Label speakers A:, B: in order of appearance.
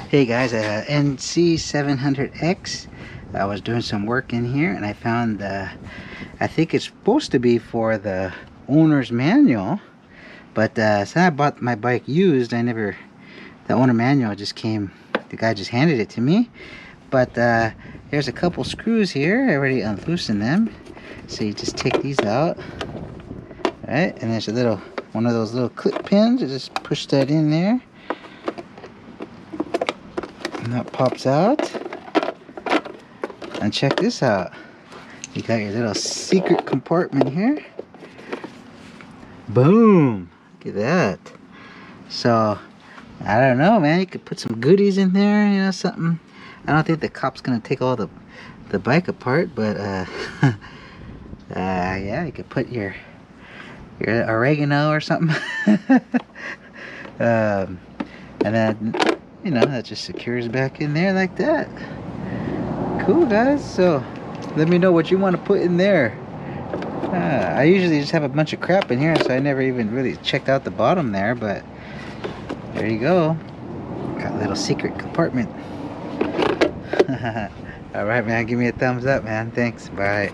A: Hey guys, NC700X. I was doing some work in here and I found I think it's supposed to be for the owner's manual, but since I bought my bike used, the owner manual just came, the guy just handed it to me. But there's a couple screws here. I already unloosened them. So you just take these out. Alright, and there's one of those little clip pins. You just push that in there. And that pops out. And check this out. You got your little secret compartment here. Boom! Look at that. So, I don't know, man. You could put some goodies in there, you know, something. I don't think the cop's gonna take all the bike apart, but yeah, you could put your oregano or something. And then, you know, that just secures back in there like that. Cool, guys. So let me know what you want to put in there. I usually just have a bunch of crap in here, so I never even really checked out the bottom there, but there you go. Got a little secret compartment. Alright, man, give me a thumbs up, man. Thanks. Bye.